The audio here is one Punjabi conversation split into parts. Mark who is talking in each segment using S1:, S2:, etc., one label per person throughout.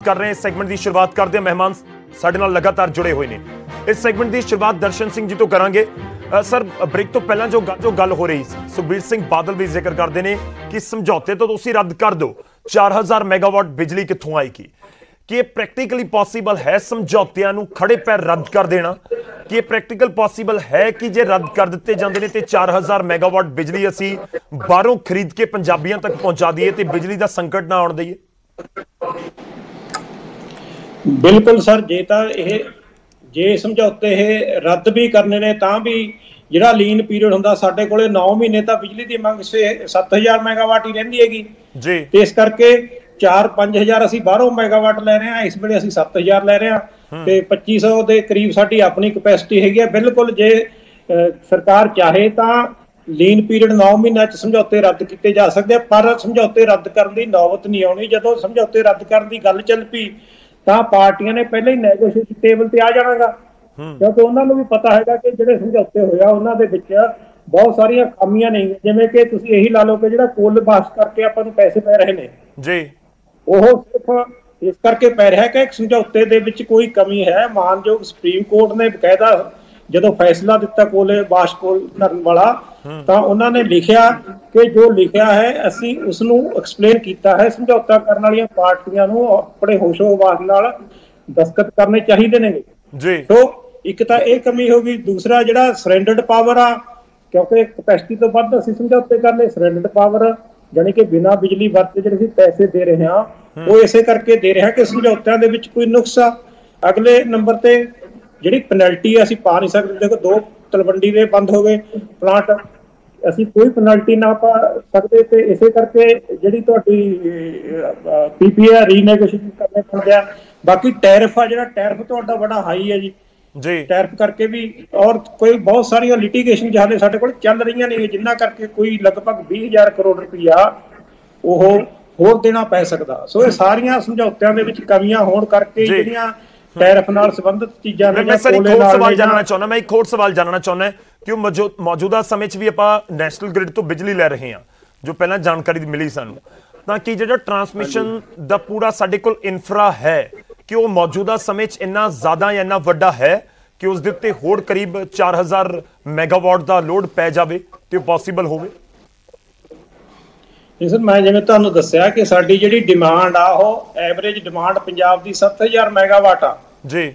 S1: कर रहे हैं। इस सेगमेंट की शुरुआत करते हैं, मेहमान साडे नाल लगातार जुड़े हुए हैं। इस सेगमेंट की शुरुआत दर्शन सिंह जी तो करांगे। सर, ब्रेक तो पहला जो गल हो रही सी, सुखबीर सिंह बादल भी जिक्र करते हैं कि समझौते तो तुसीं रद्द कर दो, 4000 मैगावाट बिजली कित्थों आएगी? कि ये प्रैक्टिकली पॉसीबल है समझौतिਆਂ ਨੂੰ खड़े पैर रद्द कर देना? कि ये प्रैक्टिकल पॉसीबल है कि जे रद्द कर दिते जांदे ने ते 4000 मैगावाट बिजली असी बाहरों खरीद के पंजाबियों तक पहुंचा दईए ते बिजली का संकट ना आउण दईए?
S2: बिल्कुल सर, जे समझौते रद्द भी करने ने तां भी ਜਿਹੜਾ ਲੀਨ ਪੀਰੀਅਡ ਹੁੰਦਾ ਸਾਡੇ ਕੋਲੇ 9 ਮਹੀਨੇ ਤਾਂ ਬਿਜਲੀ ਦੀ ਮੰਗ 7000 ਮੈਗਾਵਾਟ ਹੀ ਰਹਿੰਦੀ ਹੈਗੀ
S1: ਜੀ।
S2: ਤੇ ਇਸ ਕਰਕੇ 4-5000 ਅਸੀਂ ਬਾਹਰੋਂ ਮੈਗਾਵਾਟ ਲੈ ਰਹੇ ਹਾਂ, ਇਸ ਵੇਲੇ ਅਸੀਂ 7000 ਲੈ ਰਹੇ ਹਾਂ ਤੇ 2500 ਦੇ ਕਰੀਬ ਸਾਡੀ ਆਪਣੀ ਕਪੈਸਿਟੀ ਹੈਗੀ ਹੈ। ਬਿਲਕੁਲ ਜੇ ਸਰਕਾਰ ਚਾਹੇ ਤਾਂ ਲੀਨ ਪੀਰੀਅਡ 9 ਮਹੀਨਿਆਂ ਚ ਸਮਝੌਤੇ ਰੱਦ ਕੀਤੇ ਜਾ ਸਕਦੇ ਆ, ਪਰ ਸਮਝੌਤੇ ਰੱਦ ਕਰਨ ਦੀ ਨੌਬਤ ਨਹੀਂ ਆਉਣੀ। ਜਦੋਂ ਸਮਝੌਤੇ ਰੱਦ ਕਰਨ ਦੀ ਗੱਲ ਚੱਲ ਪਈ ਤਾਂ ਪਾਰਟੀਆਂ ਨੇ ਪਹਿਲਾਂ ਹੀ ਨੈਗੋਸ਼ੀਏਸ਼ਨ ਟੇਬਲ ਤੇ ਆ ਜਾਣਾਗਾ, ਕਿਉਂਕਿ ਉਹਨਾਂ ਨੂੰ ਵੀ ਪਤਾ ਹੈਗਾ ਕਿ ਜਿਹੜੇ ਸਮਝੌਤੇ ਹੋਇਆ ਉਹਨਾਂ ਦੇ ਵਿੱਚ ਬਹੁਤ ਸਾਰੀਆਂ ਖਾਮੀਆਂ ਨਹੀਂ। ਜਿਵੇਂ ਕਿ ਤੁਸੀਂ ਇਹੀ ਲਾ ਲਓ ਕਿ ਜਿਹੜਾ ਕੁੱਲ ਬਾਸ ਕਰਕੇ ਆਪਾਂ ਨੂੰ ਪੈਸੇ ਪੈ ਰਹੇ ਨੇ
S1: ਜੀ, ਉਹ
S2: ਸਿਰਫ ਇਸ ਕਰਕੇ ਪੈ ਰਿਹਾ ਕਿ ਸਮਝੌਤੇ ਦੇ ਵਿੱਚ ਕੋਈ ਕਮੀ ਹੈ। ਮਾਨਯੋਗ ਸੁਪਰੀਮ ਕੋਰਟ ਨੇ ਬਕਾਇਦਾ ਜਦੋਂ ਫੈਸਲਾ ਦਿੱਤਾ ਕੋਲੇ ਬਾਸ਼ਕੋਲ ਕਰਨ ਵਾਲਾ, ਤਾਂ ਉਹਨਾਂ ਨੇ ਲਿਖਿਆ ਕਿ ਜੋ ਲਿਖਿਆ ਹੈ ਅਸੀਂ ਉਸ ਨੂੰ ਐਕਸਪਲੇਨ ਕੀਤਾ ਹੈ। ਸਮਝੌਤਾ ਕਰਨ ਵਾਲੀਆਂ ਪਾਰਟੀਆਂ ਨੂੰ ਆਪਣੇ ਹੋਸ਼ੋ ਹਵਾਸ ਨਾਲ ਦਸਤਖਤ ਕਰਨੇ ਚਾਹੀਦੇ ਨੇ ਜੀ। ਸੋ ਇੱਕ ਤਾਂ ਇਹ ਕਮੀ ਹੋ ਗਈ। ਦੂਸਰਾ ਜਿਹੜਾ ਸਰੈਂਡਰਡ ਪਾਵਰ ਆ, ਕਿਉਂਕਿ ਕਪੈਸਿਟੀ ਤੋਂ ਵੱਧ ਅਸੀਂ ਸਮਝੌਤੇ ਕਰ ਲਏ, ਸਰੈਂਡਰਡ ਪਾਵਰ ਜਾਨੀ ਕਿ ਬਿਨਾਂ ਬਿਜਲੀ ਵਰਤੇ ਜਿਹੜੇ ਅਸੀਂ ਪੈਸੇ ਦੇ ਰਹੇ ਹਾਂ ਉਹ ਇਸੇ ਕਰਕੇ ਦੇ ਰਹੇ ਹਾਂ ਕਿ ਸਮਝੌਤਿਆਂ ਦੇ ਵਿੱਚ ਕੋਈ ਨੁਕਸ ਆ। ਅਗਲੇ ਨੰਬਰ ਤੇ ਜਿਹੜੀ ਪੈਨਲਟੀ ਅਸੀਂ ਪਾ ਨਹੀਂ ਸਕਦੇ। ਦੇਖੋ, 2 ਤਲਵੰਡੀ ਦੇ ਬੰਦ ਹੋ ਗਏ ਪਲਾਂਟ, ਅਸੀਂ ਕੋਈ ਪੈਨਲਟੀ ਨਾ ਪਾ ਸਕਦੇ ਤੇ ਇਸੇ ਕਰਕੇ ਜਿਹੜੀ ਤੁਹਾਡੀ ਪੀਪੀਏ ਰੀਨੈਗੋਸ਼ੀਏਸ਼ਨ ਕਰਨੇ ਪੈਂਦੇ ਆ। ਬਾਕੀ ਟੈਰਿਫ ਆ, ਜਿਹੜਾ ਟੈਰਿਫ ਤੁਹਾਡਾ ਬੜਾ ਹਾਈ ਹੈ ਜੀ, ਟੈਰਿਫ ਕਰਕੇ ਵੀ ਔਰ ਕੋਈ ਬਹੁਤ ਸਾਰੀਆਂ ਲਿਟੀਗੇਸ਼ਨ ਜਿਹੜੇ ਸਾਡੇ ਕੋਲ ਚੱਲ ਰਹੀਆਂ ਨੇ, ਜਿੰਨਾ ਕਰਕੇ ਕੋਈ ਲਗਭਗ 20000 ਕਰੋੜ ਰੁਪਈਆ ਉਹ ਹੋਰ ਦੇਣਾ ਪੈ ਸਕਦਾ। ਸੋ ਇਹ ਸਾਰੀਆਂ ਸਮਝੌਤਿਆਂ ਦੇ ਵਿੱਚ ਕਮੀਆਂ ਹੋਣ ਕਰਕੇ ਜਿਹੜੀਆਂ ਟੈਰਿਫ ਨਾਲ ਸੰਬੰਧਿਤ ਚੀਜ਼ਾਂ ਨੇ।
S1: ਮੈਂ ਇੱਕ ਹੋਰ ਸਵਾਲ ਜਾਣਨਾ ਚਾਹੁੰਦਾ ਕਿ ਮੌਜੂਦਾ ਸਮੇਂ 'ਚ ਵੀ ਆਪਾਂ ਨੈਸ਼ਨਲ ਗ੍ਰਿਡ ਤੋਂ ਬਿਜਲੀ ਲੈ ਰਹੇ ਹਾਂ, ਜੋ ਪਹਿਲਾਂ ਜਾਣਕਾਰੀ ਮਿਲੀ ਸਾਨੂੰ, ਤਾਂ ਕਿ ਜਿਹੜਾ ਟਰਾਂਸਮਿਸ਼ਨ ਦਾ ਪੂਰਾ ਸਾਡੇ ਕੋਲ ਇਨਫਰਾ ਹੈ ਕਿ ਉਹ ਮੌਜੂਦਾ ਸਮੇਂ 'ਚ ਇੰਨਾ ਜ਼ਿਆਦਾ ਜਾਂ ਇੰਨਾ ਵੱਡਾ ਹੈ ਕਿ ਉਸ ਦੇ ਉੱਤੇ ਹੋਰ ਕਰੀਬ 4000 ਮੈਗਾਵਾਟ ਦਾ ਲੋਡ ਪੈ ਜਾਵੇ ਤੇ ਉਹ ਪੋਸੀਬਲ ਹੋਵੇ?
S2: ਸਰ, ਮੈਂ ਜਿਵੇਂ ਤੁਹਾਨੂੰ ਦੱਸਿਆ ਕਿ ਸਾਡੀ ਜਿਹੜੀ ਡਿਮਾਂਡ ਆ ਉਹ ਐਵਰੇਜ ਡਿਮਾਂਡ ਪੰਜਾਬ ਦੀ 7000 ਮੈਗਾਵਾਟ ਆ ਜੀ।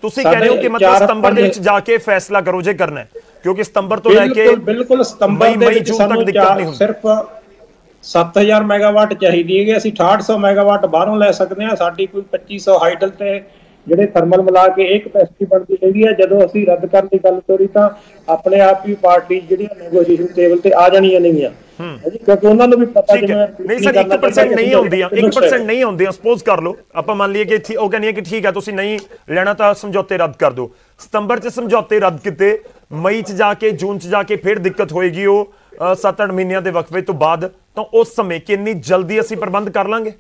S2: ਤੁਸੀਂ ਕਹਿ ਰਹੇ ਹੋ ਕਿ ਮਤਲਬ ਸਤੰਬਰ ਦੇ ਵਿੱਚ ਜਾ ਕੇ ਫੈਸਲਾ ਕਰੋ ਜੇ ਕਰਨਾ ਹੈ, ਕਿਉਂਕਿ ਸਤੰਬਰ ਤੋਂ ਲੈ ਕੇ ਬਿਲਕੁਲ ਸਤੰਬਰ ਦੇ ਵਿੱਚ ਸਾਨੂੰ ਸਿਰਫ 7000 ਮੈਗਾਵਾਟ ਚਾਹੀਦੀ ਹੈ। ਅਸੀਂ 6800 ਮੈਗਾਵਾਟ ਬਾਹਰੋਂ ਲੈ ਸਕਦੇ ਹਾਂ। ਸਾਡੀ ਕੋਈ 2500 ਹਾਈਡਲ ਤੇ ਜਿਹੜੇ ਥਰਮਲ ਮਿਲਾ ਕੇ ਇਹ ਕਪੈਸਿਟੀ ਬਣਦੀ ਹੈਗੀ ਹੈ। ਜਦੋਂ ਅਸੀਂ ਰੱਦ ਕਰਨ ਦੀ ਗੱਲ ਤੋਰੀ ਤਾਂ ਆਪਣੇ ਆਪ ਹੀ ਪਾਰਟੀ ਜਿਹੜੀਆਂ ਨੈਗੋਸ਼ੀਏਸ਼ਨ ਟੇਬਲ ਤੇ ਆ ਜਾਣੀਆਂ ਨੇਗੀਆਂ, ਕਿਉਂਕਿ ਉਹਨਾਂ ਨੂੰ ਵੀ ਪਤਾ ਜਿਵੇਂ
S1: ਨਹੀਂ ਸਰ 1% ਨਹੀਂ ਆਉਂਦੀਆਂ, 1% ਨਹੀਂ ਆਉਂਦੀਆਂ। ਸਪੋਜ਼ ਕਰ ਲਓ ਆਪਾਂ ਮੰਨ ਲਈਏ ਕਿ ਉਹ ਕਹਿੰਦੀ ਹੈ ਕਿ ਠੀਕ ਹੈ ਤੁਸੀਂ ਨਹੀਂ ਲੈਣਾ ਤਾਂ ਸਮਝੌਤੇ ਰੱਦ ਕਰ ਦਿਓ। ਸਤੰਬਰ 'ਚ ਸਮਝੌਤੇ ਰੱਦ ਕੀਤੇ, ਮਈ 'ਚ ਜਾ ਕੇ ਜੂਨ 'ਚ ਜਾ ਕੇ ਫਿਰ ਦਿੱਕਤ ਹੋਏਗੀ ਉਹ 7-8 ਮਹੀਨਿਆਂ ਦੇ ਵਕਫੇ ਤੋਂ ਬਾਅਦ, ਤਾਂ ਉਸ ਸਮੇਂ ਕਿੰਨੀ ਜਲਦੀ ਅਸੀਂ ਪ੍ਰਬੰਧ ਕਰ ਲਾਂਗੇ?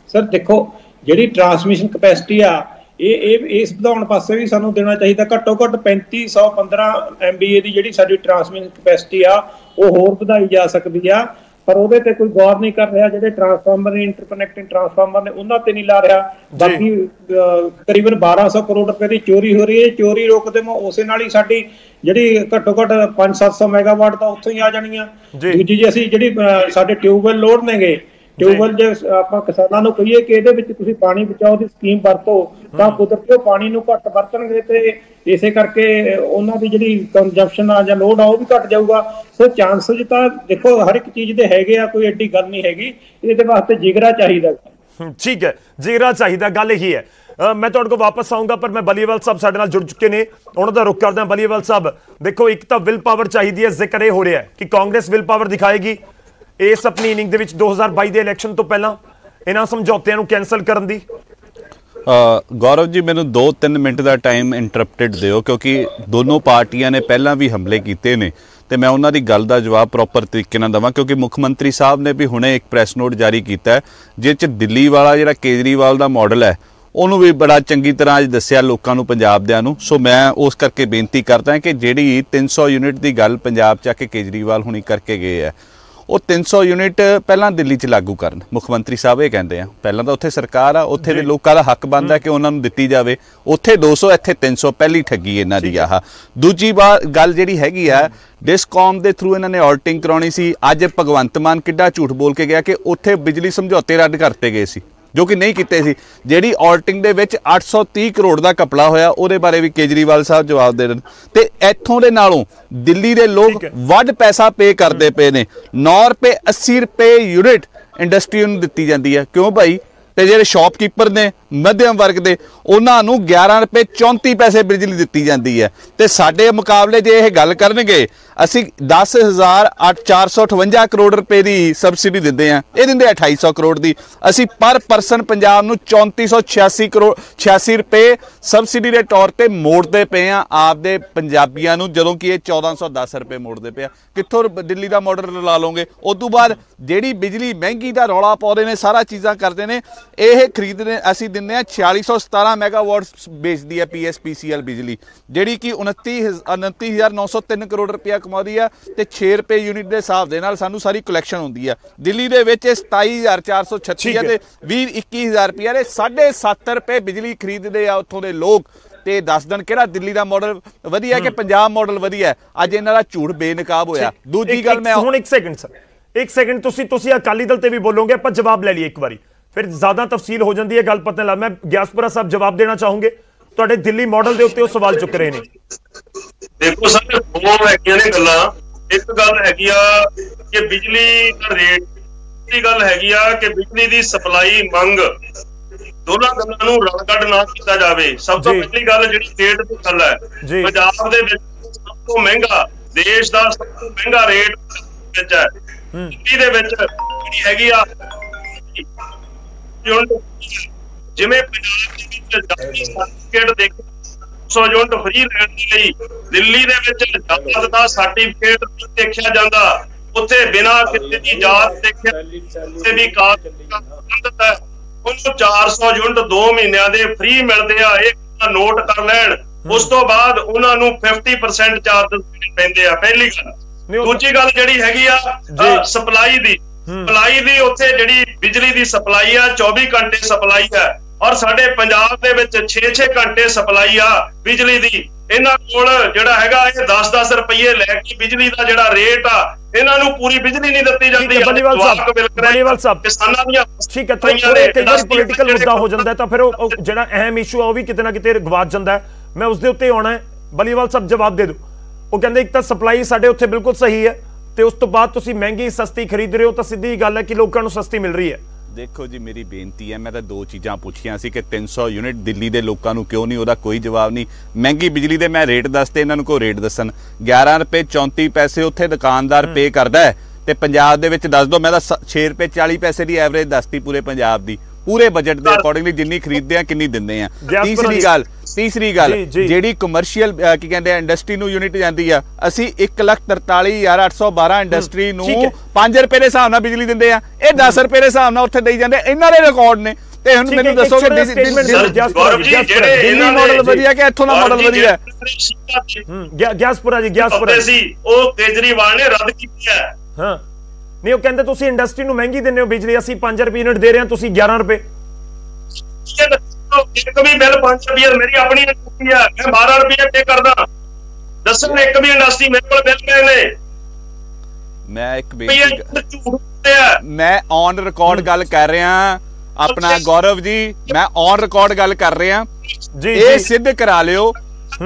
S2: ਸਰ ਦੇਖੋ, ਜਿਹੜੀ ਟਰਾਂਸਮਿਸ਼ਨ ਕਪੈਸਿਟੀ ਆ ਇਹ ਇਸ ਵਧਾਉਣ ਪਾਸੇ ਵੀ ਸਾਨੂੰ ਦੇਣਾ ਚਾਹੀਦਾ। ਘੱਟੋ ਘੱਟ 3515 MVA ਦੀ ਜਿਹੜੀ ਸਾਡੀ ਟਰਾਂਸਮਿਸ਼ਨ ਕਪੈਸਿਟੀ ਆ ਉਹ ਹੋਰ ਵਧਾਈ ਜਾ ਸਕਦੀ ਆ, ਪਰ ਉਹਦੇ ਤੇ ਕੋਈ ਗੌਰ ਨਹੀਂ ਕਰ ਰਿਹਾ। ਜਿਹੜੇ ਟਰਾਂਸਫਾਰਮਰ ਨੇ, ਇੰਟਰਕਨੈਕਟਿੰਗ ਟਰਾਂਸਫਾਰਮਰ ਨੇ, ਉਹਨਾਂ ਤੇ ਨਹੀਂ ਲਾ ਰਿਹਾ। ਬਾਕੀ ਤਕਰੀਬਨ 1200 ਕਰੋੜ ਰੁਪਏ ਦੀ ਚੋਰੀ ਹੋ ਰਹੀ ਹੈ। ਚੋਰੀ ਰੋਕ ਦੇਵਾਂ ਉਸੇ ਨਾਲ ਹੀ ਸਾਡੀ ਜਿਹੜੀ ਘੱਟੋ ਘੱਟ 500-700 ਮੈਗਾਵਾਟ ਤਾਂ ਉੱਥੋਂ ਹੀ ਆ ਜਾਣੀਆਂ। ਦੂਜੀ ਜੇ ਅਸੀਂ ਜਿਹੜੀ ਸਾਡੇ ਟਿਊਬਵੈਲ ਲੋਡ ਨੇਗੇ, ਟਿਊਬਵੈਲ ਜੇ ਆਪਾਂ ਕਿਸਾਨਾਂ ਨੂੰ ਕਹੀਏ ਕਿ ਇਹਦੇ ਵਿੱਚ ਤੁਸੀਂ ਪਾਣੀ ਬਚਾਓ ਦੀ ਸਕੀਮ ਵਰਤੋ ਤਾਂ ਕੁਦਰਤੀ ਉਹ ਪਾਣੀ ਨੂੰ ਘੱਟ ਵਰਤਣਗੇ ਤੇ ਇਸੇ ਕਰਕੇ ਉਹਨਾਂ ਦੀ ਜਿਹੜੀ ਕੰਜ਼ੰਪਸ਼ਨ ਆ ਜਾਂ ਲੋਡ ਆ ਉਹ ਵੀ ਘੱਟ ਜਾਊਗਾ। ਸੋ ਚਾਂਸਸ ਤਾਂ ਦੇਖੋ ਹਰ ਇੱਕ ਚੀਜ਼ ਦੇ ਹੈਗੇ ਆ, ਕੋਈ ਐਡੀ ਗੱਲ ਨਹੀਂ ਹੈਗੀ। ਇਹਦੇ ਵਾਸਤੇ ਜਿਗਰਾ ਚਾਹੀਦਾ।
S1: ਠੀਕ ਹੈ, ਜਿਗਰਾ ਚਾਹੀਦਾ, ਗੱਲ ਇਹੀ ਹੈ। मैं तुहाडे कोल वापस आऊँगा, पर मैं बलीवाल साहब साडे नाल जुड़ चुके ने, उन्हां दा रुख करदा। बलीवाल साहब देखो, एक तो विल पावर चाहिए है, जिक्र यह हो रहा है कि कांग्रेस विल पावर दिखाएगी इस अपनी इनिंग दे विच 2022 के इलैक्शन तो पहला इन्हां समझौतिਆਂ ਨੂੰ कैंसल करन दी।
S3: गौरव जी, मैनूं 2-3 मिनट का टाइम इंटरप्टेड दिओ, क्योंकि दोनों पार्टियां ने पहला भी हमले किए ने तो मैं उन्हों की गल का जवाब प्रॉपर तरीके नाल देवां, क्योंकि मुख मंत्री साहब ने भी हुणे एक प्रैस नोट जारी किया है जिस दिल्ली वाला जिहड़ा केजरीवाल का मॉडल है ਉਹਨੂੰ भी बड़ा चंगी तरह अज दस्सिया लोकां नूं, पंजाब दियां नूं। सो मैं उस करके बेनती करदा कि जिहड़ी 300 यूनिट की गल पंजाब च आके केजरीवाल हुणी करके गए है, ਉਹ 300 ਯੂਨਿਟ ਪਹਿਲਾਂ ਦਿੱਲੀ 'ਚ ਲਾਗੂ ਕਰਨ। ਮੁੱਖ ਮੰਤਰੀ ਸਾਹਿਬ ਇਹ ਕਹਿੰਦੇ ਆ ਪਹਿਲਾਂ ਤਾਂ ਉੱਥੇ ਸਰਕਾਰ ਆ, ਉੱਥੇ ਦੇ ਲੋਕਾਂ ਦਾ ਹੱਕ ਬਣਦਾ ਕਿ ਉਹਨਾਂ ਨੂੰ ਦਿੱਤੀ ਜਾਵੇ। ਉੱਥੇ 200 ਇੱਥੇ 300, ਪਹਿਲੀ ਠੱਗੀ ਇਹਨਾਂ ਦੀ ਆਹ। ਦੂਜੀ ਗੱਲ ਜਿਹੜੀ ਹੈਗੀ ਆ ਡਿਸਕੌਮ ਦੇ ਥਰੂ ਇਹਨਾਂ ਨੇ ਆਡਿਟਿੰਗ ਕਰਾਉਣੀ ਸੀ। ਅੱਜ ਭਗਵੰਤ ਮਾਨ ਕਿੱਡਾ ਝੂਠ ਬੋਲ ਕੇ ਗਿਆ ਕਿ ਉੱਥੇ ਬਿਜਲੀ ਸਮਝੌਤੇ ਰੱਦ ਕਰਤੇ ਗਏ ਸੀ, ਜੋ ਕਿ ਨਹੀਂ ਕੀਤੇ ਸੀ। ਜਿਹੜੀ ਆਡਿਟਿੰਗ ਦੇ ਵਿੱਚ 830 ਕਰੋੜ ਦਾ ਘਪਲਾ ਹੋਇਆ, ਉਹਦੇ ਬਾਰੇ ਵੀ ਕੇਜਰੀਵਾਲ ਸਾਹਿਬ ਜਵਾਬ ਦੇ ਦੇਣ। ਤੇ ਇੱਥੋਂ ਦੇ ਨਾਲੋਂ ਦਿੱਲੀ ਦੇ ਲੋਕ ਵੱਧ ਪੈਸਾ ਪੇ ਕਰਦੇ ਪਏ ਨੇ। 9 ਰੁਪਏ 80 ਰੁਪਏ ਯੂਨਿਟ ਇੰਡਸਟਰੀ ਨੂੰ ਦਿੱਤੀ ਜਾਂਦੀ ਹੈ। ਕਿਉਂ ਭਾਈ? ਤੇ ਜਿਹੜੇ ਸ਼ਾਪਕੀਪਰ ਨੇ ਮੱਧਮ ਵਰਗ ਦੇ, ਉਹਨਾਂ ਨੂੰ 11 ਰੁਪਏ 34 ਪੈਸੇ ਬਿਜਲੀ ਦਿੱਤੀ ਜਾਂਦੀ ਹੈ। ਤੇ ਸਾਡੇ ਮੁਕਾਬਲੇ ਜੇ ਇਹ ਗੱਲ ਕਰਨਗੇ, ਅਸੀਂ 10,458 ਕਰੋੜ ਰੁਪਏ ਦੀ ਸਬਸਿਡੀ ਦਿੰਦੇ ਆ, ਇਹ ਦਿੰਦੇ 2800 ਕਰੋੜ ਦੀ। ਅਸੀਂ ਪਰ ਪਰਸਨ ਪੰਜਾਬ ਨੂੰ 3486 ਰੁਪਏ ਸਬਸਿਡੀ ਦੇ ਤੌਰ ਤੇ ਮੋੜਦੇ ਪਏ ਆ ਆਪਦੇ ਪੰਜਾਬੀਆਂ ਨੂੰ, ਜਦੋਂ ਕਿ ਇਹ 1410 ਰੁਪਏ ਮੋੜਦੇ ਪਏ ਆ। ਕਿੱਥੋਂ ਦਿੱਲੀ ਦਾ ਮਾਡਲ ਲਾ ਲਓਗੇ? ਉਦੋਂ ਬਾਅਦ ਜਿਹੜੀ ਬਿਜਲੀ ਮਹਿੰਗੀ ਦਾ ਰੌਲਾ ਪਾਉਂਦੇ ਨੇ, ਸਾਰਾ ਚੀਜ਼ਾਂ ਕਰਦੇ ਨੇ, ਇਹ ਖਰੀਦਦੇ ਅਸੀਂ ਦਿੰਦੇ ਆ 4617 ਮੈਗਾਵਾਟ ਵੇਚਦੀ ਹੈ PSPCL ਬਿਜਲੀ, ਜਿਹੜੀ ਕਿ 29,903 ਕਰੋੜ ਰੁਪਇਆ ਕਮਾਉਂਦੀ ਆ। ਤੇ 6 ਰੁਪਏ ਯੂਨਿਟ ਦੇ ਹਿਸਾਬ ਦੇ ਨਾਲ ਸਾਨੂੰ ਸਾਰੀ ਕਲੈਕਸ਼ਨ ਹੁੰਦੀ ਆ। ਦਿੱਲੀ ਦੇ ਵਿੱਚ 27,436 ਹੈ ਤੇ 21,000 ਰੁਪਇਆ ਦੇ 7.5 ਰੁਪਏ ਬਿਜਲੀ ਖਰੀਦਦੇ ਆ ਉੱਥੋਂ ਦੇ ਲੋਕ। ਤੇ ਦੱਸ ਦੇਣ ਕਿਹੜਾ ਦਿੱਲੀ ਦਾ ਮਾਡਲ ਵਧੀਆ ਕਿ ਪੰਜਾਬ ਮਾਡਲ ਵਧੀਆ। ਅੱਜ ਇਹਨਾਂ ਦਾ ਝੂਠ ਬੇਨਕਾਬ ਹੋਇਆ। ਦੂਜੀ ਗੱਲ ਮੈਂ
S1: ਹੁਣ 1 ਸੈਕਿੰਡ ਸਰ, 1 ਸੈਕਿੰਡ ਤੁਸੀਂ ਅਕਾਲੀ ਦਲ ਤੇ ਵੀ ਬੋਲੋਗੇ, ਆਪਾਂ ਜਵਾਬ ਲੈ ਲਈਏ ਇੱਕ ਵਾਰੀ, ਫਿਰ ਜ਼ਿਆਦਾ ਤਫਸੀਲ ਹੋ ਜਾਂਦੀ ਹੈ ਗੱਲ। ਪਤਾ ਲੱਗ ਮੈਂ ਗਿਆਸਪੁਰਾ ਸਾਹਿਬ ਜਵਾਬ ਦੇਣਾ ਚਾਹੂੰਗੇ ਤੁਹਾਡੇ ਦਿੱਲੀ ਮਾਡਲ ਦੇ ਉੱਤੇ ਉਹ ਸਵਾਲ ਚੁੱਕ ਰਹੇ ਨੇ।
S4: ਦੇਖੋ ਸਰ, ਦੋ ਹੈਗੀਆਂ ਨੇ ਗੱਲਾਂ। ਇੱਕ ਗੱਲ ਹੈਗੀ ਆ ਕਿ ਬਿਜਲੀ ਦਾ ਰੇਟ ਦੀ ਗੱਲ ਹੈਗੀ ਆ ਕਿ ਬਿਜਲੀ ਦੀ ਸਪਲਾਈ ਮੰਗ, ਦੋਨਾਂ ਗੱਲਾਂ ਨੂੰ ਰਲ ਕੱਢ ਨਾ ਕੀਤਾ ਜਾਵੇ। ਸਭ ਤੋਂ ਪਹਿਲੀ ਗੱਲ ਜਿਹੜੀ ਰੇਟ ਦੀ ਗੱਲ ਹੈ, ਪੰਜਾਬ ਦੇ ਵਿੱਚ ਸਭ ਤੋਂ ਮਹਿੰਗਾ, ਦੇਸ਼ ਦਾ ਸਭ ਤੋਂ ਮਹਿੰਗਾ ਰੇਟ ਵਿੱਚ ਹੈ। ਦਿੱਲੀ ਦੇ ਵਿੱਚ ਜਿਹੜੀ ਹੈਗੀ ਆ ਜਿਵੇਂ ਪੰਜਾਬ ਦੇ ਵਿੱਚ ਸਰਟੀਫਿਕੇਟ ਦੇ 100 ਯੂਨਿਟ ਫ੍ਰੀ ਲੈਣ ਦੇ ਲਈ ਦਿੱਲੀ ਦੇ ਵਿੱਚ ਜਾਤ ਦਾ ਸਰਟੀਫਿਕੇਟ ਦੇਖਿਆ ਜਾਂਦਾ, ਉੱਥੇ ਬਿਨਾਂ ਕਿਸੇ ਦੀ ਜਾਤ ਦੇਖੇ ਕਿਸੇ ਵੀ ਕਾਸਟ ਹੈ, ਉਹਨੂੰ 400 ਯੂਨਿਟ 2 ਮਹੀਨਿਆਂ ਦੇ ਫ੍ਰੀ ਮਿਲਦੇ ਆ। ਇਹ ਨੋਟ ਕਰ ਲੈਣ। ਉਸ ਤੋਂ ਬਾਅਦ ਉਹਨਾਂ ਨੂੰ 50% ਚਾਰਜ ਪੈਂਦੇ ਆ, ਪਹਿਲੀ ਗੱਲ। ਦੂਜੀ ਗੱਲ ਜਿਹੜੀ ਹੈਗੀ ਆ ਸਪਲਾਈ ਦੀ, ਉੱਥੇ ਜਿਹੜੀ ਬਿਜਲੀ ਦੀ ਸਪਲਾਈ ਆ 24 ਘੰਟੇ ਸਪਲਾਈ ਹੈ, ਔਰ ਸਾਡੇ ਪੰਜਾਬ ਦੇ ਵਿੱਚ 6-6 ਘੰਟੇ ਸਪਲਾਈ ਆ ਬਿਜਲੀ ਦੀ। ਇਹਨਾਂ ਕੋਲ ਜਿਹੜਾ ਹੈਗਾ ਇਹ 10-10 ਰੁਪਏ ਲੈ ਕੇ ਬਿਜਲੀ ਦਾ ਜਿਹੜਾ ਰੇਟ ਆ, ਇਹਨਾਂ ਨੂੰ ਪੂਰੀ ਬਿਜਲੀ ਨਹੀਂ ਦਿੱਤੀ ਜਾਂਦੀ।
S1: ਬਲੀਵਾਲ ਸਾਹਿਬ ਕਿਸਾਨਾਂ ਦੀਆਂ ਠੀਕ ਹੈ, ਕਈ ਵਾਰੀ ਪੋਲੀਟੀਕਲ ਮੁੱਦਾ ਹੋ ਜਾਂਦਾ ਤਾਂ ਫਿਰ ਉਹ ਜਿਹੜਾ ਅਹਿਮ ਇਸ਼ੂ ਆ ਉਹ ਵੀ ਕਿਤੇ ਨਾ ਕਿਤੇ ਗਵਾਚ ਜਾਂਦਾ ਹੈ। ਮੈਂ ਉਸ ਦੇ ਉੱਤੇ ਆਉਣਾ ਹੈ। ਬਲੀਵਾਲ ਸਾਹਿਬ ਜਵਾਬ ਦੇ ਦਿਓ। ਉਹ ਕਹਿੰਦੇ ਇੱਕ ਤਾਂ ਸਪਲਾਈ ਸਾਡੇ ਉੱਥੇ ਬਿਲਕੁਲ ਸਹੀ ਹੈ, ਤੇ ਉਸ ਤੋਂ ਬਾਅਦ ਤੁਸੀਂ ਮਹਿੰਗੀ ਸਸਤੀ ਖਰੀਦ ਰਹੇ ਹੋ, ਤਾਂ ਸਿੱਧੀ ਗੱਲ ਹੈ ਕਿ ਲੋਕਾਂ ਨੂੰ ਸਸਤੀ ਮਿਲ ਰਹੀ ਹੈ।
S3: ਦੇਖੋ ਜੀ, ਮੇਰੀ ਬੇਨਤੀ ਹੈ, ਮੈਂ ਤਾਂ 2 ਚੀਜ਼ਾਂ ਪੁੱਛੀਆਂ ਸੀ ਕਿ 300 ਯੂਨਿਟ ਦਿੱਲੀ ਦੇ ਲੋਕਾਂ ਨੂੰ ਕਿਉਂ ਨਹੀਂ, ਉਹਦਾ ਕੋਈ ਜਵਾਬ ਨਹੀਂ। ਮਹਿੰਗੀ ਬਿਜਲੀ ਦੇ ਮੈਂ ਰੇਟ ਦੱਸਦੇ, ਇਹਨਾਂ ਨੂੰ ਕੋਈ ਰੇਟ ਦੱਸਣ। 11 ਰੁਪਏ 34 ਪੈਸੇ ਉੱਥੇ ਦੁਕਾਨਦਾਰ ਪੇ ਕਰਦਾ ਹੈ, ਤੇ ਪੰਜਾਬ ਦੇ ਵਿੱਚ ਦੱਸ ਦਿਓ, ਮੈਂ ਤਾਂ 6 ਰੁਪਏ 40 ਪੈਸੇ ਦੀ ਐਵਰੇਜ ਦੱਸਤੀ ਪੂਰੇ ਪੰਜਾਬ ਦੀ, ਪੂਰੇ ਬਜਟ ਦੇ ਅਕੋਰਡਿੰਗਲੀ ਜਿੰਨੀ ਖਰੀਦਦੇ ਆ ਕਿੰਨੀ ਦਿੰਦੇ ਆ। ਤੀਸਰੀ ਗੱਲ ਜਿਹੜੀ ਕਮਰਸ਼ੀਅਲ ਕੀ ਕਹਿੰਦੇ ਆ ਇੰਡਸਟਰੀ ਨੂੰ ਯੂਨਿਟ ਜਾਂਦੀ ਆ, ਅਸੀਂ 1,43,812 ਇੰਡਸਟਰੀ ਨੂੰ 5 ਰੁਪਏ ਦੇ ਹਿਸਾਬ ਨਾਲ ਬਿਜਲੀ ਦਿੰਦੇ ਆ, ਇਹ 10 ਰੁਪਏ ਦੇ ਹਿਸਾਬ ਨਾਲ ਉੱਥੇ ਦੇਈ ਜਾਂਦੇ। ਇਹਨਾਂ ਦੇ ਰਿਕਾਰਡ ਨੇ। ਤੇ ਹੁਣ ਮੈਨੂੰ ਦੱਸੋ ਕਿ ਦਿੱਲੀ ਮਾਡਲ ਵਧੀਆ ਕਿ ਇੱਥੋਂ ਦਾ ਮਾਡਲ ਵਧੀਆ?
S1: ਗਿਆਸਪੁਰਾ
S4: ਸੀ ਉਹ ਕੇਜਰੀਵਾਲ ਨੇ ਰੱਦ ਕੀਤੀ ਹੈ।
S1: ਹਾਂ ਨਹੀਂ, ਉਹ ਕਹਿੰਦੇ ਤੁਸੀਂ ਇੰਡਸਟਰੀ ਨੂੰ ਮਹਿੰਗੀ ਦਿੰਦੇ ਹੋ ਬਿਜਲੀ, ਅਸੀਂ 5 ਰੁਪਏ ਯੂਨਿਟ ਦੇ ਰਹੇ ਹਾਂ, ਤੁਸੀਂ 11 ਰੁਪਏ।
S4: ਇੱਕ ਵੀ ਬਿੱਲ 5 ਰੁਪਏ ਮੇਰੀ ਆਪਣੀ ਹੈ, ਮੈਂ 12 ਰੁਪਏ ਪੇ ਕਰਦਾ। ਦੱਸੋ ਇੱਕ ਵੀ ਇੰਡਸਟਰੀ ਮੇਰੇ ਕੋਲ ਬਿੱਲ ਪਏ ਨੇ?
S3: ਮੈਂ ਇੱਕ ਮੈਂ ਔਨ ਰਿਕਾਰਡ ਗੱਲ ਕਰ ਰਿਹਾ ਆਪਣਾ ਗੌਰਵ ਜੀ, ਮੈਂ ਔਨ ਰਿਕਾਰਡ ਗੱਲ ਕਰ ਰਿਹਾ ਜੀ। ਇਹ ਸਿੱਧ ਕਰਾ ਲਿਓ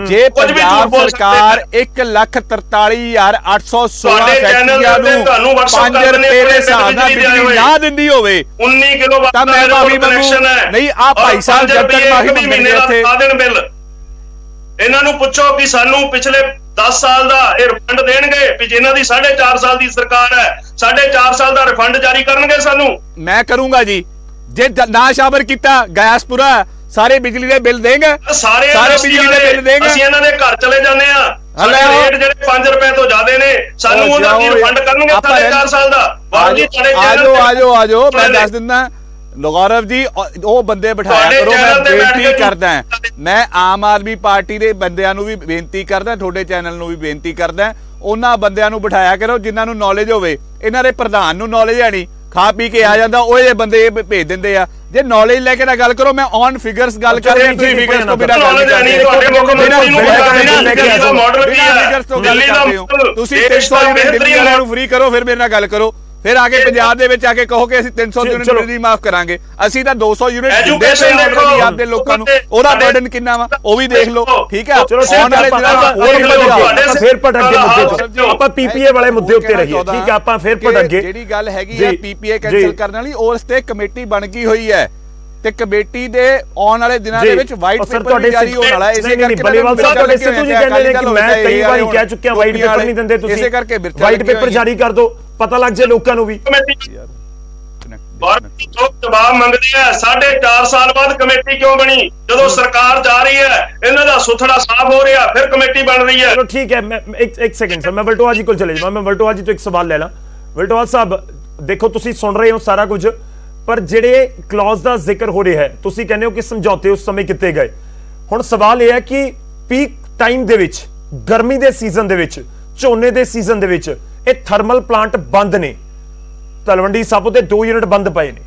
S3: ਜੇ ਪੰਜਾਬ ਸਰਕਾਰ 1,43,816 ਫੈਕਟਰੀਆਂ ਨੂੰ 5 ਰੁਪਏ ਦੇ ਹਿਸਾਬ ਨਾਲ ਬਿਜਲੀ ਨਾ ਦਿੰਦੀ ਹੋਵੇ,
S4: 19 ਕਿਲੋ
S3: ਤਾਂ ਮੈਂ ਮਾਫੀ ਮੰਗੂ। ਨਹੀਂ, ਆ ਭਾਈ ਸਾਹਿਬ ਜਦ ਤੱਕ ਮਾਫੀ ਮੰਗਣਗੇ ਇੱਥੇ
S4: ਬਿੱਲ, ਇਹਨਾਂ ਨੂੰ ਪੁੱਛੋ ਕਿ ਸਾਨੂੰ ਪਿਛਲੇ 10 ਸਾਲ ਦਾ ਇਹ ਰਿਫੰਡ ਦੇਣਗੇ। ਵੀ ਜਿਨ੍ਹਾਂ ਦੀ 4.5 ਸਾਲ ਦੀ ਸਰਕਾਰ ਹੈ, 4.5 ਸਾਲ ਦਾ ਰਿਫੰਡ ਜਾਰੀ ਕਰਨਗੇ ਸਾਨੂੰ?
S3: ਮੈਂ ਕਰੂੰਗਾ ਜੀ, ਜੇ ਨਾ ਸ਼ਾਮਲ ਕੀਤਾ ਗਿਆਸਪੁਰਾ ਸਾਰੇ ਬਿਜਲੀ ਦੇ ਬਿੱਲ ਦੇਂਗੇ, ਸਾਰੇ ਬਿਜਲੀ ਦੇ ਬਿੱਲ ਦੇਂਗੇ।
S4: ਅਸੀਂ ਇਹਨਾਂ ਦੇ ਘਰ ਚਲੇ ਜਾਂਦੇ ਆ, ਸਾਡੇ ਰੇਟ ਜਿਹੜੇ 5 ਰੁਪਏ ਤੋਂ ਜ਼ਿਆਦਾ ਨੇ, ਸਾਨੂੰ ਉਹਨਾਂ ਦੀ ਰਿਫੰਡ ਕਰਨਗੇ 4.5 ਸਾਲ ਦਾ।
S3: ਆਜੋ ਮੈਂ ਦੱਸ ਦਿੰਦਾ ਗੌਰਵ ਜੀ, ਉਹ ਬੰਦੇ ਬਿਠਾਇਆ ਕਰੋ। ਮੈਂ ਬੇਨਤੀ ਕਰਦਾ, ਮੈਂ ਆਮ ਆਦਮੀ ਪਾਰਟੀ ਦੇ ਬੰਦਿਆਂ ਨੂੰ ਵੀ ਬੇਨਤੀ ਕਰਦਾ, ਤੁਹਾਡੇ ਚੈਨਲ ਨੂੰ ਵੀ ਬੇਨਤੀ ਕਰਦਾ, ਉਹਨਾਂ ਬੰਦਿਆਂ ਨੂੰ ਬਿਠਾਇਆ ਕਰੋ ਜਿਨ੍ਹਾਂ ਨੂੰ ਨੌਲੇਜ ਹੋਵੇ। ਇਹਨਾਂ ਦੇ ਪ੍ਰਧਾਨ ਨੂੰ ਨੌਲੇਜ ਹੈ ਨਹੀਂ, ਖਾ ਪੀ ਕੇ ਆ ਜਾਂਦਾ, ਉਹ ਇਹ ਬੰਦੇ ਭੇਜ ਦਿੰਦੇ ਆ। ਜੇ ਨੌਲੇਜ ਲੈ ਕੇ ਨਾ ਗੱਲ ਕਰੋ, ਮੈਂ ਔਨ ਫਿਗਰਸ ਗੱਲ ਕਰ ਰਿਹਾ, ਤੁਸੀਂ ਫਿਗਰਸ ਤੋਂ ਬਿਨਾਂ ਗੱਲ ਕਰਦੇ ਹੋ। ਤੁਸੀਂ 300 ਯੂਨਿਟ ਦਿੱਲੀ ਵਾਲਿਆਂ ਨੂੰ ਫ੍ਰੀ ਕਰੋ, ਫਿਰ ਮੇਰੇ ਨਾਲ ਗੱਲ ਕਰੋ। ਫਿਰ ਆ ਕੇ ਪੰਜਾਬ ਦੇ ਵਿੱਚ ਆ ਕੇ ਕਹੋ ਕਿ ਅਸੀਂ 300 ਯੂਨਿਟ ਬਿਜਲੀ ਮਾਫ ਕਰਾਂਗੇ। ਅਸੀਂ ਤਾਂ 200 ਯੂਨਿਟ ਦਿੰਦੇ ਪਏ ਪੰਜਾਬ ਦੇ ਲੋਕਾਂ ਨੂੰ, ਉਹਦਾ ਬਰਡਨ ਕਿੰਨਾ ਵਾ ਉਹ ਵੀ ਦੇਖ ਲਓ। ਠੀਕ ਹੈ, ਆਉਣ ਵਾਲੇ ਦਿਨਾਂ
S1: ਆਪਾਂ ਫਿਰ ਭਟਕ ਗਏ ਮੁੱਦੇ ਤੋਂ, ਆਪਾਂ ਪੀਪੀਏ ਵਾਲੇ ਮੁੱਦੇ ਉੱਤੇ ਰਹੀਏ। ਠੀਕ ਹੈ, ਆਪਾਂ ਫਿਰ ਭਟਕ ਗਏ।
S3: ਜਿਹੜੀ ਗੱਲ ਹੈਗੀ ਹੈ ਪੀਪੀਏ ਕੈਂਸਲ ਕਰਨ ਵਾਲੀ, ਉਸ ਤੇ ਕਮੇਟੀ ਬਣ ਗਈ ਹੋਈ ਹੈ ਤੇ ਕਮੇਟੀ ਦੇ ਆਉਣ ਵਾਲੇ ਦਿਨਾਂ ਦੇ ਵਿੱਚ ਵਾਈਟ ਪੇਪਰ ਵੀ ਜਾਰੀ ਹੋਣ ਵਾਲਾ ਹੈ। ਇਸੇ ਕਰਕੇ ਬਲੀਵਾਲ ਸਾਹਿਬ ਤੁਹਾਡੇ ਸਿੱਧੂ ਜੀ ਕਹਿੰਦੇ ਨੇ ਕਿ ਮੈਂ ਕਈ ਵਾਰੀ ਕਹਿ ਚੁੱਕਿਆ ਵਾਈਟ ਪੇਪਰ ਨਹੀਂ ਦਿੰਦੇ ਤੁਸੀਂ, ਇਸੇ ਕਰਕੇ ਵਾਈਟ ਪੇਪਰ ਜਾਰੀ ਕਰ ਦਿਓ, ਪਤਾ ਲੱਗ ਜਾਏ ਲੋਕਾਂ ਨੂੰ ਵੀ।
S4: ਜਵਾਬ ਮੰਗਦੇ ਆ 4.5 ਸਾਲ ਬਾਅਦ ਕਮੇਟੀ ਕਿਉਂ ਬਣੀ, ਜਦੋਂ ਸਰਕਾਰ ਜਾ ਰਹੀ ਹੈ, ਇਹਨਾਂ ਦਾ ਸੁਥੜਾ ਸਾਫ਼ ਹੋ ਰਿਹਾ, ਫਿਰ ਕਮੇਟੀ ਬਣ ਰਹੀ ਹੈ।
S1: ਚਲੋ ਠੀਕ ਹੈ, ਮੈਂ ਇੱਕ ਸੈਕਿੰਡ ਸਰ, ਮੈਂ ਵਲਟੋਆ ਜੀ ਕੋਲ ਚਲੇ ਜਾਵਾਂ। ਮੈਂ ਵਲਟੋਆ ਜੀ ਤੋਂ ਇੱਕ ਸਵਾਲ ਲੈ ਲਾਂ। ਵਲਟੋਆ ਸਾਹਿਬ ਦੇਖੋ, ਤੁਸੀਂ ਸੁਣ ਰਹੇ ਹੋ ਸਾਰਾ ਕੁਝ, ਪਰ ਜਿਹੜੇ ਕਲੌਜ਼ ਦਾ ਜ਼ਿਕਰ ਹੋ ਰਿਹਾ ਹੈ, ਤੁਸੀਂ ਕਹਿੰਦੇ ਹੋ ਕਿ ਸਮਝੌਤੇ ਉਸ ਸਮੇਂ ਕੀਤੇ ਗਏ। ਹੁਣ ਸਵਾਲ ਇਹ ਹੈ ਕਿ ਪੀਕ ਟਾਈਮ ਦੇ ਵਿੱਚ, ਗਰਮੀ ਦੇ ਸੀਜ਼ਨ ਦੇ ਵਿੱਚ, ਝੋਨੇ ਦੇ ਸੀਜ਼ਨ ਦੇ ਵਿੱਚ ਇਹ ਥਰਮਲ ਪਲਾਂਟ ਬੰਦ ਨੇ, ਤਲਵੰਡੀ ਸਾਬੋ ਦੇ 2 ਯੂਨਿਟ ਬੰਦ ਪਏ ਨੇ,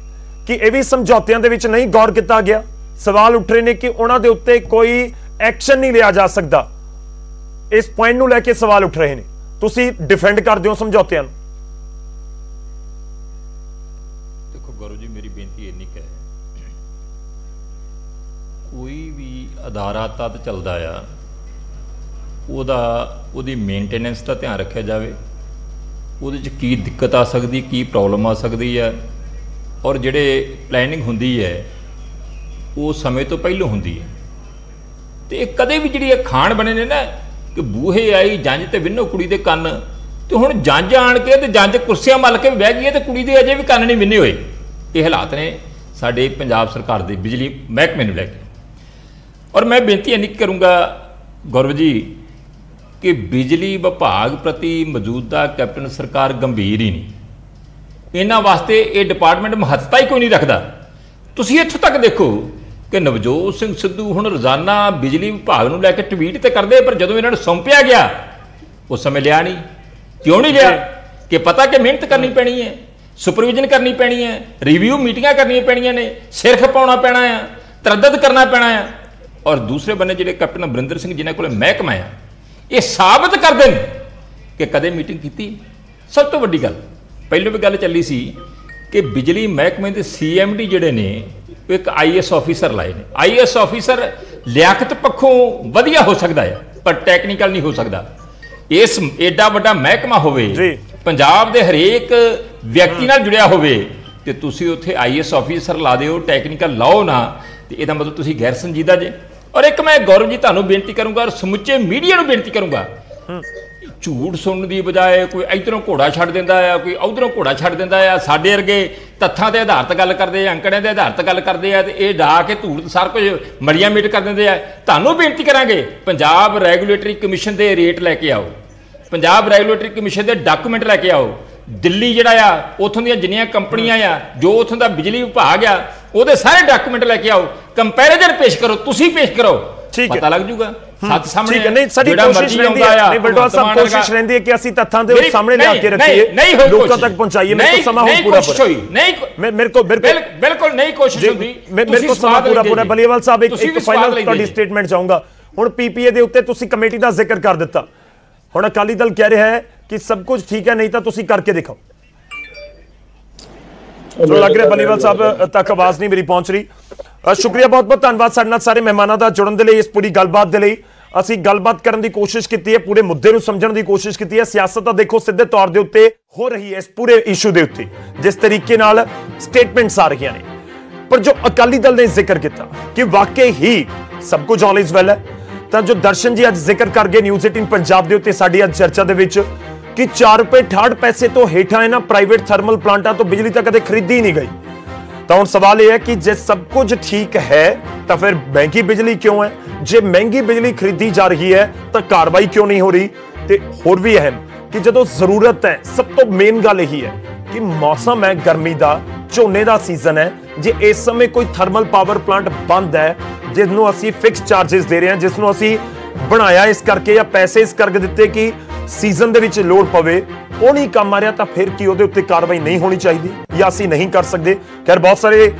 S1: ਕਿ ਇਹ ਵੀ ਸਮਝੌਤਿਆਂ ਦੇ ਵਿੱਚ ਨਹੀਂ ਗੌਰ ਕੀਤਾ ਗਿਆ? ਸਵਾਲ ਉੱਠ ਰਹੇ ਨੇ ਕਿ ਉਹਨਾਂ ਦੇ ਉੱਤੇ ਕੋਈ ਐਕਸ਼ਨ ਨਹੀਂ ਲਿਆ ਜਾ ਸਕਦਾ। ਇਸ ਪੁਆਇੰਟ ਨੂੰ ਲੈ ਕੇ ਸਵਾਲ ਉੱਠ ਰਹੇ ਨੇ, ਤੁਸੀਂ ਡਿਫੈਂਡ ਕਰਦੇ ਹੋ ਸਮਝੌਤਿਆਂ ਨੂੰ?
S5: ਦੇਖੋ ਗੁਰੂ ਜੀ, ਮੇਰੀ ਬੇਨਤੀ ਇੰਨੀ ਹੈ, ਕੋਈ ਵੀ ਅਦਾਰਾ ਤਦ ਚੱਲਦਾ ਆ ਉਹਦੀ ਮੇਨਟੇਨੈਂਸ ਦਾ ਧਿਆਨ ਰੱਖਿਆ ਜਾਵੇ, ਉਹਦੇ 'ਚ ਕੀ ਦਿੱਕਤ ਆ ਸਕਦੀ, ਕੀ ਪ੍ਰੋਬਲਮ ਆ ਸਕਦੀ ਹੈ, ਔਰ ਜਿਹੜੇ ਪਲੈਨਿੰਗ ਹੁੰਦੀ ਹੈ ਉਹ ਸਮੇਂ ਤੋਂ ਪਹਿਲਾਂ ਹੁੰਦੀ ਹੈ। ਤੇ ਇਹ ਕਦੇ ਵੀ ਜਿਹੜੀ ਇਹ ਖਾਣ ਬਣੇ ਨੇ ਨਾ ਕਿ ਬੂਹੇ ਆਈ ਜੰਝ ਤੇ ਵਿੰਨੋ ਕੁੜੀ ਦੇ ਕੰਨ, ਤੇ ਹੁਣ ਜੰਝ ਆਣ ਕੇ ਤੇ ਜੰਝ ਕੁਰਸੀਆਂ ਮੱਲ ਕੇ ਬਹਿ ਗਈ ਹੈ ਤੇ ਕੁੜੀ ਦੇ ਅਜੇ ਵੀ ਕੰਨ ਨਹੀਂ ਵਿੰਨੇ ਹੋਏ। ਇਹ ਹਾਲਾਤ ਨੇ ਸਾਡੇ ਪੰਜਾਬ ਸਰਕਾਰ ਦੇ ਬਿਜਲੀ ਮਹਿਕਮੇ ਨੂੰ ਲੈ ਕੇ। ਔਰ ਮੈਂ ਬੇਨਤੀ ਇੰਨੀ ਕਰੂੰਗਾ ਗੌਰਵ ਜੀ ਕਿ ਬਿਜਲੀ ਵਿਭਾਗ ਪ੍ਰਤੀ ਮੌਜੂਦਾ ਕੈਪਟਨ ਸਰਕਾਰ ਗੰਭੀਰ ਹੀ ਨਹੀਂ, ਇਹਨਾਂ ਵਾਸਤੇ ਇਹ ਡਿਪਾਰਟਮੈਂਟ ਮਹੱਤਤਾ ਹੀ ਕੋਈ ਨਹੀਂ ਰੱਖਦਾ। ਤੁਸੀਂ ਇੱਥੋਂ ਤੱਕ ਦੇਖੋ ਕਿ ਨਵਜੋਤ ਸਿੰਘ ਸਿੱਧੂ ਹੁਣ ਰੋਜ਼ਾਨਾ ਬਿਜਲੀ ਵਿਭਾਗ ਨੂੰ ਲੈ ਕੇ ਟਵੀਟ ਤੇ ਕਰਦੇ, ਪਰ ਜਦੋਂ ਇਹਨਾਂ ਨੂੰ ਸੌਂਪਿਆ ਗਿਆ ਉਸ ਸਮੇਂ ਲਿਆ ਨਹੀਂ। ਕਿਉਂ ਨਹੀਂ ਲਿਆ? ਕਿ ਪਤਾ ਕਿ ਮਿਹਨਤ ਕਰਨੀ ਪੈਣੀ ਹੈ, ਸੁਪਰਵਿਜ਼ਨ ਕਰਨੀ ਪੈਣੀ ਹੈ, ਰਿਵਿਊ ਮੀਟਿੰਗਾਂ ਕਰਨੀਆਂ ਪੈਣੀਆਂ ਨੇ, ਸਿਰ ਖਪਾਉਣਾ ਪੈਣਾ ਆ, ਤਰੱਦਦ ਕਰਨਾ ਪੈਣਾ ਆ। ਔਰ ਦੂਸਰੇ ਬੰਨੇ ਜਿਹੜੇ ਕੈਪਟਨ ਅਮਰਿੰਦਰ ਸਿੰਘ ਜਿਨ੍ਹਾਂ ਕੋਲ ਮਹਿਕਮਾ ਆ, ਇਹ ਸਾਬਤ ਕਰਦੇ ਨੇ ਕਿ ਕਦੇ ਮੀਟਿੰਗ ਕੀਤੀ। ਸਭ ਤੋਂ ਵੱਡੀ ਗੱਲ ਪਹਿਲਾਂ ਵੀ ਗੱਲ ਚੱਲੀ ਸੀ ਕਿ ਬਿਜਲੀ ਮਹਿਕਮੇ ਦੇ CMD ਜਿਹੜੇ ਨੇ ਉਹ ਇੱਕ IAS ਆਫੀਸਰ ਲਾਏ ਨੇ। IAS ਆਫੀਸਰ ਲਿਆਕਤ ਪੱਖੋਂ ਵਧੀਆ ਹੋ ਸਕਦਾ ਹੈ, ਪਰ ਟੈਕਨੀਕਲ ਨਹੀਂ ਹੋ ਸਕਦਾ। ਇਸ ਐਡਾ ਵੱਡਾ ਮਹਿਕਮਾ ਹੋਵੇ, ਪੰਜਾਬ ਦੇ ਹਰੇਕ ਵਿਅਕਤੀ ਨਾਲ ਜੁੜਿਆ ਹੋਵੇ, ਤੇ ਤੁਸੀਂ ਉੱਥੇ IAS ਆਫੀਸਰ ਲਾ ਦਿਓ, ਟੈਕਨੀਕਲ ਲਾਓ ਨਾ, ਤੇ ਇਹਦਾ ਮਤਲਬ ਤੁਸੀਂ ਗੈਰ ਸੰਜੀਦਾ ਜੇ। ਔਰ ਇੱਕ ਮੈਂ ਗੌਰਵ ਜੀ ਤੁਹਾਨੂੰ ਬੇਨਤੀ ਕਰੂੰਗਾ, ਔਰ ਸਮੁੱਚੇ ਮੀਡੀਆ ਨੂੰ ਬੇਨਤੀ ਕਰੂੰਗਾ, ਝੂਠ ਸੁਣਨ ਦੀ ਬਜਾਏ ਕੋਈ ਇਧਰੋਂ ਘੋੜਾ ਛੱਡ ਦਿੰਦਾ ਆ, ਕੋਈ ਉਧਰੋਂ ਘੋੜਾ ਛੱਡ ਦਿੰਦਾ ਆ। ਸਾਡੇ ਵਰਗੇ ਤੱਥਾਂ ਦੇ ਆਧਾਰ ਤੇ ਗੱਲ ਕਰਦੇ ਆ, ਅੰਕੜਿਆਂ ਦੇ ਆਧਾਰ ਤੇ ਗੱਲ ਕਰਦੇ ਆ, ਤੇ ਇਹ ਡਾ ਕੇ ਧੂੜ ਸਾਰ ਕੁਝ ਮੜੀਆਂ ਮੀਟ ਕਰ ਦਿੰਦੇ ਆ। ਤੁਹਾਨੂੰ ਬੇਨਤੀ ਕਰਾਂਗੇ, ਪੰਜਾਬ ਰੈਗੂਲੇਟਰੀ ਕਮਿਸ਼ਨ ਦੇ ਰੇਟ ਲੈ ਕੇ ਆਓ, ਪੰਜਾਬ ਰੈਗੂਲੇਟਰੀ ਕਮਿਸ਼ਨ ਦੇ ਡਾਕੂਮੈਂਟ ਲੈ ਕੇ ਆਓ। ਦਿੱਲੀ ਜਿਹੜਾ ਆ, ਉੱਥੋਂ ਦੀਆਂ ਜਿੰਨੀਆਂ ਕੰਪਨੀਆਂ ਆ, ਜੋ ਉੱਥੋਂ ਦਾ ਬਿਜਲੀ ਵਿਭਾਗ ਆ, ਉਹਦੇ ਸਾਰੇ ਡਾਕੂਮੈਂਟ ਲੈ ਕੇ ਆਓ, ਕੰਪੈਰੀਜ਼ਨ ਪੇਸ਼ ਕਰੋ, ਤੁਸੀਂ ਪੇਸ਼ ਕਰੋ, ਪਤਾ ਲੱਗ ਜੂਗਾ। ਸੱਤ ਸਾਹਮਣੇ
S1: ਠੀਕ ਹੈ। ਨਹੀਂ, ਸਾਡੀ ਕੋਸ਼ਿਸ਼ ਰਹਿੰਦੀ ਹੈ, ਨਹੀਂ ਵਲਟੋਆ ਸਾਹਿਬ, ਕੋਸ਼ਿਸ਼ ਰਹਿੰਦੀ ਹੈ ਕਿ ਅਸੀਂ ਤੱਥਾਂ ਦੇ ਸਾਹਮਣੇ ਲਿਆ ਕੇ ਰੱਖੀਏ, ਲੋਕਾਂ ਤੱਕ ਪਹੁੰਚਾਈਏ। ਮੇਰੇ ਕੋਲ ਸਮਾਂ ਹੁਣ ਪੂਰਾ ਨਹੀਂ, ਮੇਰੇ ਕੋਲ
S5: ਬਿਲਕੁਲ ਨਹੀਂ ਕੋਸ਼ਿਸ਼ ਹੁੰਦੀ,
S1: ਮੇਰੇ ਕੋਲ ਸਮਾਂ ਪੂਰਾ। ਬਲੀਵਾਲ ਸਾਹਿਬ, ਇੱਕ ਫਾਈਨਲ ਤੁਹਾਡੀ ਸਟੇਟਮੈਂਟ ਚਾਹੂੰਗਾ। ਹੁਣ PPA ਦੇ ਉੱਤੇ ਤੁਸੀਂ ਕਮੇਟੀ ਦਾ ਜ਼ਿਕਰ ਕਰ ਦਿੱਤਾ, ਹੁਣ ਅਕਾਲੀ ਦਲ ਕਹਿ ਰਿਹਾ ਹੈ ਕਿ ਸਭ ਕੁਝ ਠੀਕ ਹੈ, ਨਹੀਂ ਤਾਂ ਤੁਸੀਂ ਕਰਕੇ ਦਿਖਾਓ। ਜੋ ਲੱਗ ਰਿਹਾ ਬਲੀਵਾਲ ਸਾਹਿਬ ਤੱਕ ਆਵਾਜ਼ ਨਹੀਂ ਮੇਰੀ ਪਹੁੰਚ ਰਹੀ। ਸ਼ੁਕਰੀਆ, ਬਹੁਤ ਬਹੁਤ ਧੰਨਵਾਦ ਸਾਡੇ ਨਾਲ ਸਾਰੇ ਮਹਿਮਾਨਾਂ ਦਾ ਜੁੜਨ ਦੇ ਲਈ, ਇਸ ਪੂਰੀ ਗੱਲਬਾਤ ਦੇ ਲਈ। ਅਸੀਂ ਗੱਲਬਾਤ ਕਰਨ ਦੀ ਕੋਸ਼ਿਸ਼ ਕੀਤੀ ਹੈ, ਪੂਰੇ ਮੁੱਦੇ ਨੂੰ ਸਮਝਣ ਦੀ ਕੋਸ਼ਿਸ਼ ਕੀਤੀ ਹੈ। ਸਿਆਸਤ ਤਾਂ ਦੇਖੋ ਸਿੱਧੇ ਤੌਰ ਦੇ ਉੱਤੇ ਹੋ ਰਹੀ ਹੈ ਇਸ ਪੂਰੇ ਇਸ਼ੂ ਦੇ ਉੱਤੇ, ਜਿਸ ਤਰੀਕੇ ਨਾਲ ਸਟੇਟਮੈਂਟਸ ਆ ਰਹੀਆਂ ਨੇ, ਪਰ ਜੋ ਅਕਾਲੀ ਦਲ ਨੇ ਜ਼ਿਕਰ ਕੀਤਾ ਕਿ ਵਾਕਈ ਹੀ ਸਭ ਕੁਝ ਆਲ ਇਜ਼ ਵੈਲ ਹੈ, ਤਾਂ ਜੋ ਦਰਸ਼ਨ ਜੀ ਅੱਜ ਜ਼ਿਕਰ ਕਰ ਗਏ ਨਿਊਜ਼ 18 ਪੰਜਾਬ ਦੇ ਉੱਤੇ ਸਾਡੀ ਅੱਜ ਚਰਚਾ ਦੇ ਵਿੱਚ ਕਿ 4 ਰੁਪਏ 68 ਪੈਸੇ ਤੋਂ ਹੇਠਾਂ ਇਹਨਾਂ ਪ੍ਰਾਈਵੇਟ ਥਰਮਲ ਪਲਾਂਟਾਂ ਤੋਂ ਬਿਜਲੀ ਤਾਂ ਕਦੇ ਖਰੀਦੀ ਨਹੀਂ ਗਈ। ਤਾਂ ਹੁਣ ਸਵਾਲ ਇਹ ਹੈ ਕਿ ਜੇ ਸਭ ਕੁਝ ਠੀਕ ਹੈ ਤਾਂ ਫਿਰ ਮਹਿੰਗੀ ਬਿਜਲੀ ਕਿਉਂ ਹੈ? ਜੇ ਮਹਿੰਗੀ ਬਿਜਲੀ ਖਰੀਦੀ ਜਾ ਰਹੀ ਹੈ ਤਾਂ ਕਾਰਵਾਈ ਕਿਉਂ ਨਹੀਂ ਹੋ ਰਹੀ? ਤੇ ਹੋਰ ਵੀ ਅਹਿਮ ਕਿ ਜਦੋਂ ਜ਼ਰੂਰਤ ਹੈ, ਸਭ ਤੋਂ ਮੇਨ ਗੱਲ ਇਹੀ ਹੈ ਕਿ ਮੌਸਮ ਹੈ ਗਰਮੀ ਦਾ, ਝੋਨੇ ਦਾ ਸੀਜ਼ਨ ਹੈ, ਜੇ ਇਸ ਸਮੇਂ ਕੋਈ ਥਰਮਲ ਪਾਵਰ ਪਲਾਂਟ ਬੰਦ ਹੈ ਜਿਸ ਨੂੰ ਅਸੀਂ ਫਿਕਸ ਚਾਰजेस ਦੇ ਰਹੇ ਹਾਂ, ਜਿਸ ਨੂੰ ਅਸੀਂ ਬਣਾਇਆ ਇਸ ਕਰਕੇ ਜਾਂ ਪੈਸੇ ਇਸ ਕਰਕੇ ਦਿੱਤੇ ਕਿ ਸੀਜ਼ਨ ਦੇ ਵਿੱਚ ਲੋੜ ਪਵੇ, ਉਹ ਨਹੀਂ ਕੰਮ ਆ ਰਿਹਾ ਤਾਂ ਫਿਰ ਕੀ ਉਹਦੇ ਉੱਤੇ ਕਾਰਵਾਈ ਨਹੀਂ ਹੋਣੀ ਚਾਹੀਦੀ ਜਾਂ ਅਸੀਂ ਨਹੀਂ ਕਰ ਸਕਦੇ? ਖੈਰ ਬਹੁਤ ਸਾਰੇ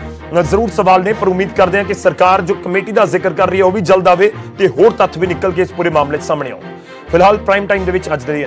S1: ਜ਼ਰੂਰ ਸਵਾਲ ਨੇ, ਪਰ ਉਮੀਦ ਕਰਦੇ ਹਾਂ ਕਿ ਸਰਕਾਰ ਜੋ ਕਮੇਟੀ ਦਾ ਜ਼ਿਕਰ ਕਰ ਰਹੀ ਹੈ ਉਹ ਵੀ ਜਲਦ ਆਵੇ ਤੇ ਹੋਰ ਤੱਥ ਵੀ ਨਿਕਲ ਕੇ ਇਸ ਪੂਰੇ ਮਾਮਲੇ 'ਚ ਸਾਹਮਣੇ ਆਉਣ। ਫਿਲਹਾਲ ਪ੍ਰਾਈਮ ਟਾਈਮ ਦੇ ਵਿੱਚ ਅੱਜ ਦੇ ਲਈ